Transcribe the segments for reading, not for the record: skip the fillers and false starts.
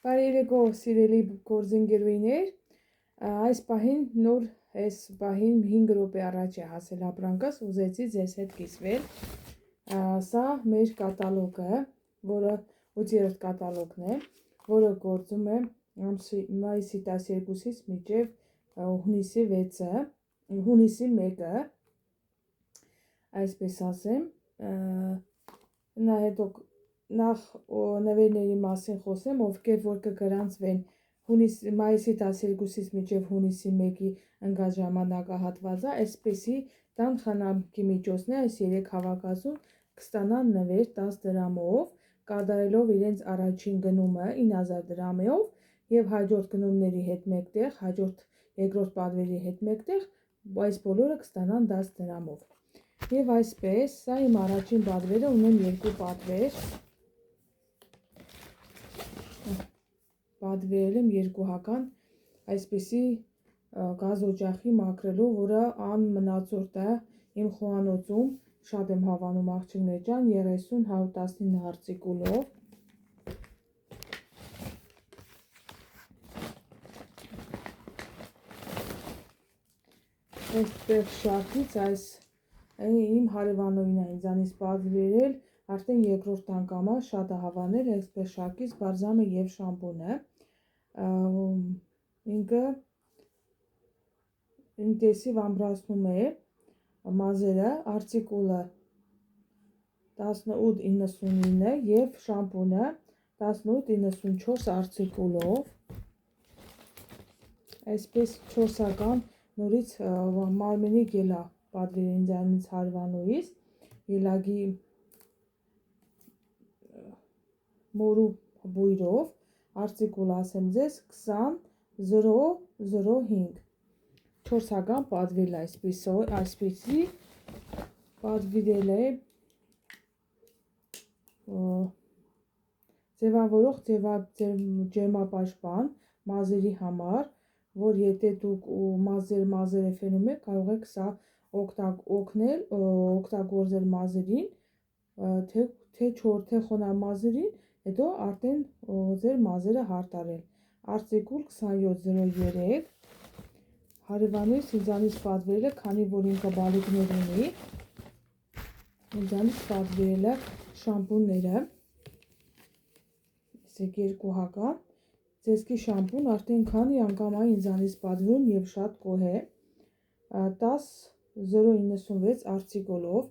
Բարերեկո սիրելի գործընկերուհիներ, այս պահին նոր այս պահին 5 րոպե առաջ է հասել ապրանքս, ուզեցի ձեզ հետ կիսվել։ Սա մեր կատալոգը, որը 8-րդ կատալոգն է, որը գործում է մայիսի 12-ից մինչև հունիսի 6-ը, հունիսի 1-ը, այսպես ասեմ, նախ նվերների մասին խոսեմ, ովքեր որ կգրանցվեն մայիսի 12-ից մինչև հունիսի 1-ի ընկած ժամանակահատվածը, այսպեսի տան խնամքի միջոցներ այս 3 հավաքածուն կստանան նվեր 10 դրամով, կատարելով իրենց առաջին գնումը 9000 դրամով եւ հաջորդ գնումների հետ մեկտեղ, հաջորդ երկրորդ պատվերի հետ մեկտեղ այս բոլորը կստանան 10 դրամով։ Եվ այսպես, սա իմ առաջին պատվերը, ունեմ 2 պատվեր, պատվիրել եմ 2-հական, այսպեսի գազօջախի մաքրելու, որը անմնացորդ է իմ խոհանոցում, շատ եմ հավանում աղջիկներ ջան, 30-119 արտիկուլով։ Այստեղ շարքից այս իմ հարևանուհին է ինձանից պատվիրել, արդեն երկրորդ անգամ է, շատ է հավանել, այսպես շարքից բարձամը եւ շամպունը։ Ինքը ինտենսիվ ամրացնում է մազերը, արտիկուլը 1899 եւ շամպունը 1894 արտիկուլով։ Այսպես 4-ական նորից մարմնի գելա պատվիրել ինձանից հարևանուհիս, ելագի մորու բույրով, արտիկուլ ասեմ ձեզ 20005, 4-ական պատվիրել այսպիսի պատվիրել է ձևավորող ջերմապաշտպան մազերի համար, որ եթե դուք մազերը ֆենում եք, կարող եք սա օգտագործել մազերին, թե չոր թե խոնավ մազերին, հետո արդեն ձեր մազերը հարդարել։ Արտիկուլ 2703, հարևանուհիս ինձանից պատվիրել է, քանի որ ինքը բալիկներ ունի, ինձանից պատվիրել է շամպունները, ասեք 2-հական, ձեզքի շամպուն արդեն քանի անգամ է ինձանից պատվիրում եւ շատ գոհ է, 10096 արտիկուլով,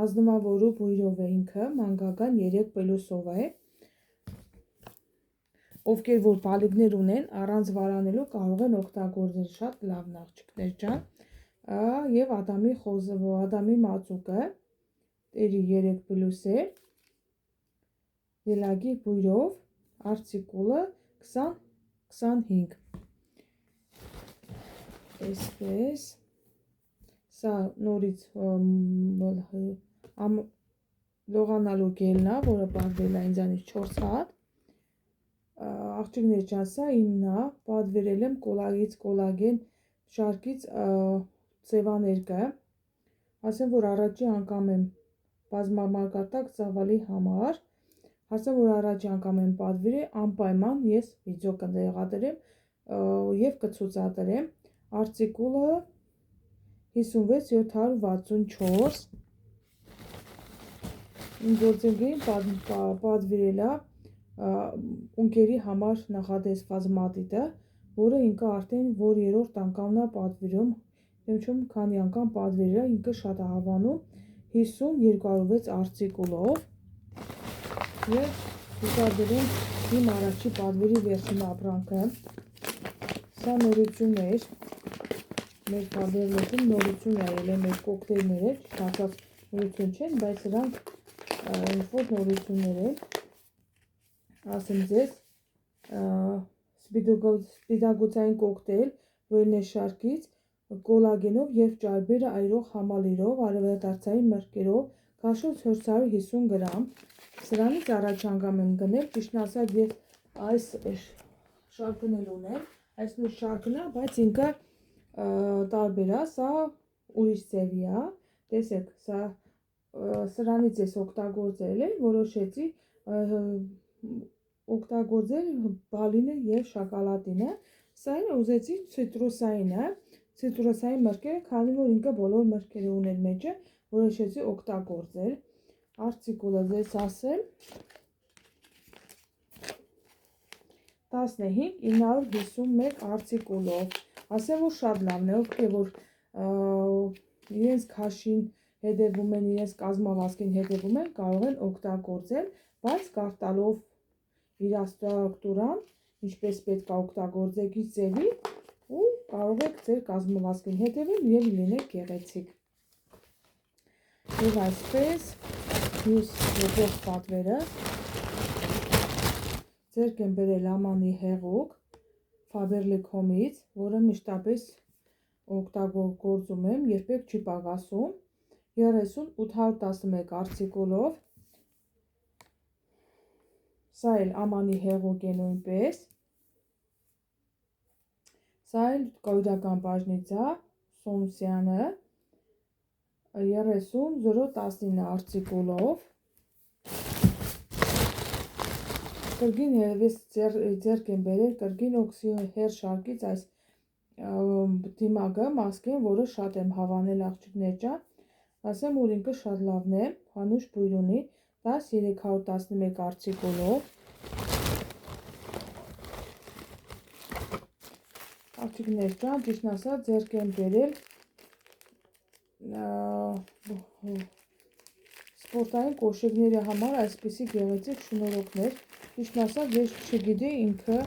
ազնվավորու բույրով է ինքը, մանկական 3 պլյուսով է, ովքեր որ բալիկներ ունեն, առանց վարանելու կարող են օգտագործել, շատ լավն աղջիկներ ջան, եւ Ադամի մածուկը, տերի 3 պլյուս է, ելագի բույրով, արտիկուլը 2025, այսպես, սա նորից լողանալու գելն է, որը պատվիրել է ինձանից 4 հատ, աղջիկներ ջան, սա իմն է, պատվիրել եմ կոլագեն շարքից ծևաներկը, ասեմ, որ առաջի անգամ եմ բազմամակարդակ ծավալի համար, ասեմ, որ առաջի անգամ եմ պատվիրել, անպայման ես վիդեո կտեղադրեմ եւ կցուցադրեմ, արտիկուլը 56764, իմ գործընկերին պատվիրել է ունկերի համար նախատեսված մատիտը, որը ինքը արդեն որ 3-րդ անգամն է պատվիրում, դեմչում քանի անգամ պատվիրել է, ինքը շատ է հավանում 50206 արտիկուլով եւ ցուցադրեմ իմ առաջի պատվերի վերջին ապրանքը, սա նորություն էր, մեր պատվերներում նորություն է ելել մեր կոկտեյլները, չհասած նորություն չեն, բայց սրանք ինչ-որ նորություններ են, ասեմ ձեզ, սպիտակուցային կոկտեյլ wellness շարքից, կոլագենով եւ ճարպերը այրող համալիրով, արևադարձային մրգերով, քաշով 450 գրամ, սրանից առաջ անգամ եմ գնել, ճիշտն ասած ես այս շարքն էլ ունեմ, այս նույն շարքն է, բայց ինքը տարբեր է, սա ուրիշ ձևի է, տեսեք, սրանից ես օգտագործել եմ, որոշեցի օգտագործել բալինը եւ շոկոլադինը։ Սա ուզեցի ցիտրուսային մրգերը, քանի որ ինքը բոլոր մրգերը ուներ մեջը, որոշեցի օգտագործել։ Արցիկուլը ձեզ ասեմ 15951 արցիկուլով։ Ասեմ, որ շատ լավն է, ովքեր որ իրենց քաշին հետևում են, իրենց կազմվածքին հետևում են, կարող են օգտագործել, բայց կարտալով իր ստրուկտուրան, ինչպես պետք է օգտագործեք իր ձևի, ու կարող եք ձեր կազմվածքին հետևել եւ լինեք գեղեցիկ։ Եվ այսպես մյուս ողջ պատվերը ձերք եմ բերել ամանի հեղուկ Faberlic-ից, որը մշտապես օգտագործում եմ, երբեք չի պակասում, 30-811 արցիկուլով։ Սա էլ ամանի հեղուկ է նույնպես։ Սա էլ կոյդական բաժնիցա Սոմսյանը 30-019 արցիկուլով։ Կրգին երևի ձեռք եմ բերել կրգին օքսի հեր շարքից այս դիմակը մասկեն, որը շատ եմ հավանել աղջիկներ ջան, ասեմ, որ ինքը շատ լավն է, հանուշ բույր ունի, 1311 արցիկուլով։ Աղջիկներ ջան, ճիշտն ասած, ձեռք եմ բերել սպորտային կոշիկների համար այսպիսի գեղեցիկ շնորհքներ։ Ճիշտն ասած, ես չգիտեի ինքը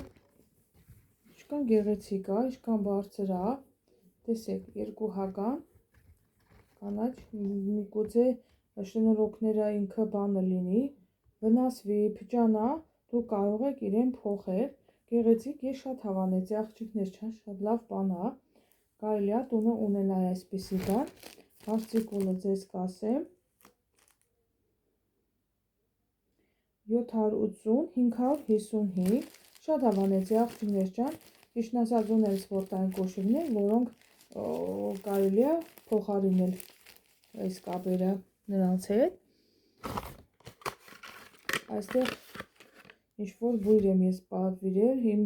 ինչքան գեղեցիկ է, ինչքան բարձր է։ Տեսեք, երկուհական կանաչ, միգուցե շնորհքները ինքը բանը լինի, վնասվի, փճանա, դուք կարող եք իրեն փոխել։ Գեղեցիկ, ես շատ հավանեցի աղջիկներ ջան, շատ լավ բան է։ Կարելի է տունը ունենալ այսպիսի բան։ Արցիկուլը ձեզ կասեմ 780-555, շատ հավանեցի աղջիկներ ջան, ճիշտն ասած ուներ սպորտային կոշիկներ, որոնք կարելի է փոխարինել այս կապերը նրանց հետ։ Այստեղ ինչ-որ բույր եմ ես պատվիրել, իմ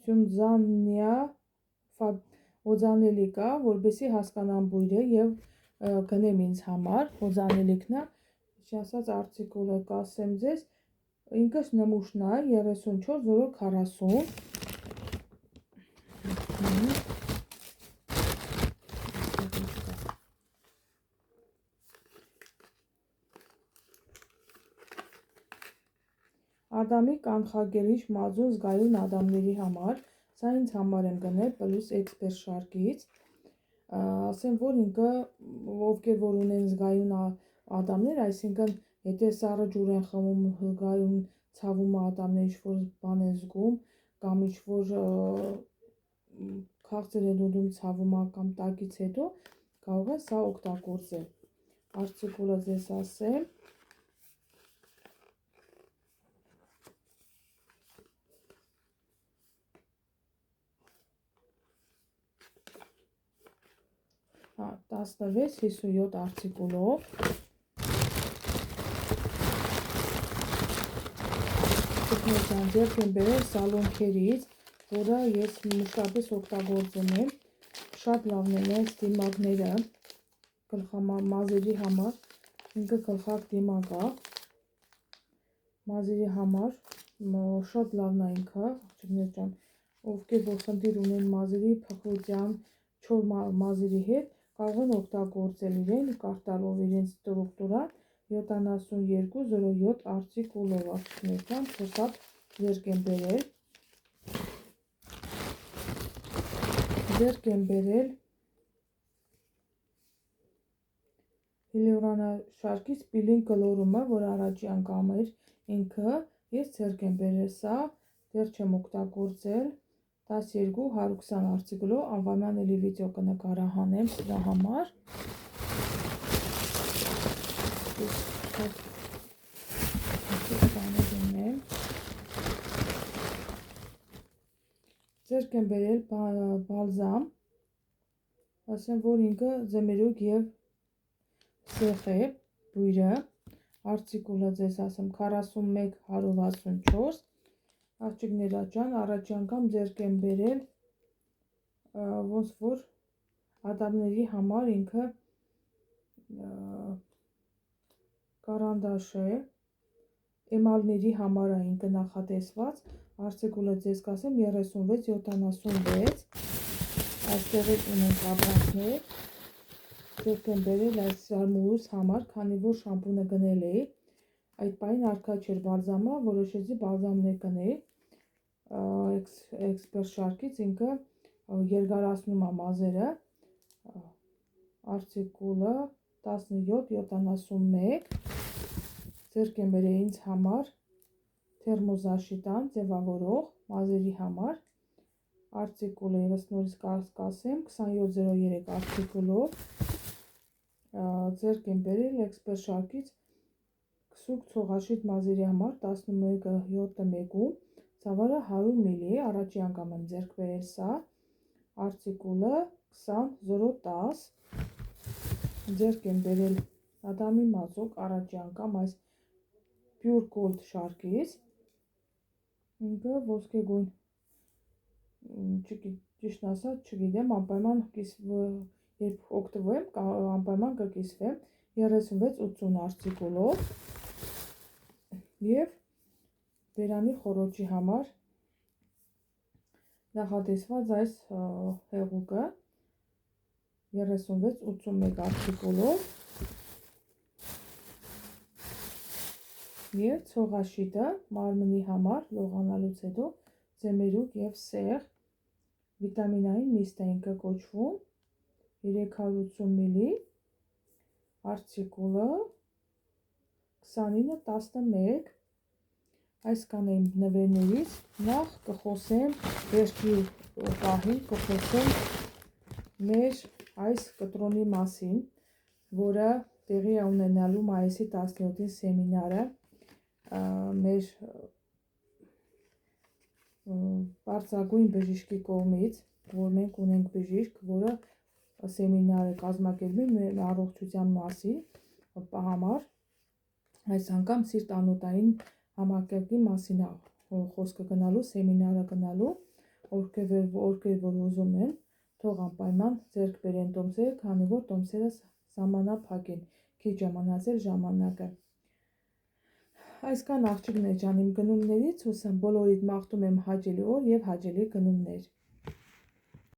Սյունձանյա օձանելիքա, որպեսի հասկանամ բույրը եւ գնեմ ինձ համար, օձանելիքն է, ասած արցիկուլը կասեմ ձեզ, ինքս նմուշն է 34-040։ Ադամի կանխագելիչ մածուն զգայուն ադամների համար, սա ինձ համար եմ գնել պլյուս էքսպերտ շարքից, ասեմ, որ ինքը ովքեր որ ունեն զգայուն ադամներ, այսինքն եթե սառը ջուր են խմում, զգայուն ցավում ադամներ, ինչ-որ բան են զգում, կամ ինչ-որ քաղցր են ուտում, ցավում կամ տակից հետո, կարող է սա օգտագործել։ Արցիկուլը ձեզ ասեմ 16-57 արցիկուլով։ Ձեռք եմ բերել սալոնքերից, որը ես մշտապես օգտագործում եմ, շատ լավն են այս դիմակները մազերի համար, ինքը գլխակ դիմակ է, մազերի համար, շատ լավն է ինքը, աղջիկներ ջան, ովքեր որ խնդիր ունեն մազերի փխրության, չոր մազերի հետ, կարող են օգտագործել իրեն, կարտալով իրենց ստրուկտուրան 72-07 արցիկուլով, աղջիկներ ջան, 4 հատ ձեռք եմ բերել։ Ձեռք եմ բերել Հիլիորանա շարքից պիլին կլորումը, որ առաջի անգամ էր ինքը, ես ձեռք եմ բերել սա, դեռ չեմ օգտագործել, 12-120 արցիկուլով, անվանման էլի վիդեո կնկարահանեմ սրա համար։ Ձեռք եմ բերել բալզամ, ասեմ, որ ինքը ձմերուկ և սեխ է բույրը, Արտիկուլը ձեզ ասեմ 41-164, աղջիկներա ջան, առաջի անգամ ձեռք եմ բերել ոնց որ ադամների համար ինքը կարանդաշ է, էմալների համար է ինքը նախատեսված, արտիկուլը ձեզ կասեմ 36-76, այստեղից ունենք ապրանքներ, ձեռք եմ բերել այս արմուրուս համար, քանի որ շամպունը գնել էի, այդ պահին առկա չէր բալզամը, որոշեցի բալզամներ գնել, էքսպերտ շարքից ինքը երկարացնում է մազերը, արտիկուլը 17-71, ձեռք եմ բերել ինձ համար թերմոզաշիտան ձևավորող մազերի համար, արտիկուլը ևս նորից կասեմ 2703 արտիկուլով, ձեռք եմ բերել էքսպերտ շարքից քսուկ ցողաշիտ մազերի համար 11-7-1-ում, ծավալը 100 մլ է, առաջի անգամ եմ ձեռք բերել սա, արտիկուլը 20-010, ձեռք եմ բերել ադամի մազոկ առաջի անգամ այս Pure Gold շարքից, ինքը ոսկեգույն, ճիշտ ասած չգիտեմ, անպայման երբ օգտվեմ, անպայման կկիսվեմ, 36-80 արտիկուլով և բերանի խոռոչի համար նախատեսված այս հեղուկը 36-81 արտիկուլով և ցողաշիտը մարմնի համար լողանալուց հետո ձեմերուկ և սեղ վիտամինային միստ է ինքը կոչվում 380 մլ արտիկուլը 29-11, այսքան եմ նվերներից, նախ կխոսեմ վերջի պահին կխոսեմ մեր այս կտրոնի մասին, որը տեղի է ունենալու մայիսի 17-ին սեմինարը մեր բարձրագույն բժիշկի կողմից, որ մենք ունենք բժիշկ, որը սեմինարը կազմակերպի մեր առողջության մասին համար, այս անգամ սիրտ-անոթային համակարգի մասին խոսքը գնալու, սեմինարը գնալու, ովքեր որ ուզում են, թող անպայման ձեռք բերեն տոմսերը, քանի որ տոմսերը ժամանափակ են, քիչ է մնացել ժամանակը։ Այսքան աղջիկներ ջան իմ գնումներից, հուսամ բոլորիդ մաղթում եմ հաճելի օր և հաճելի գնումներ։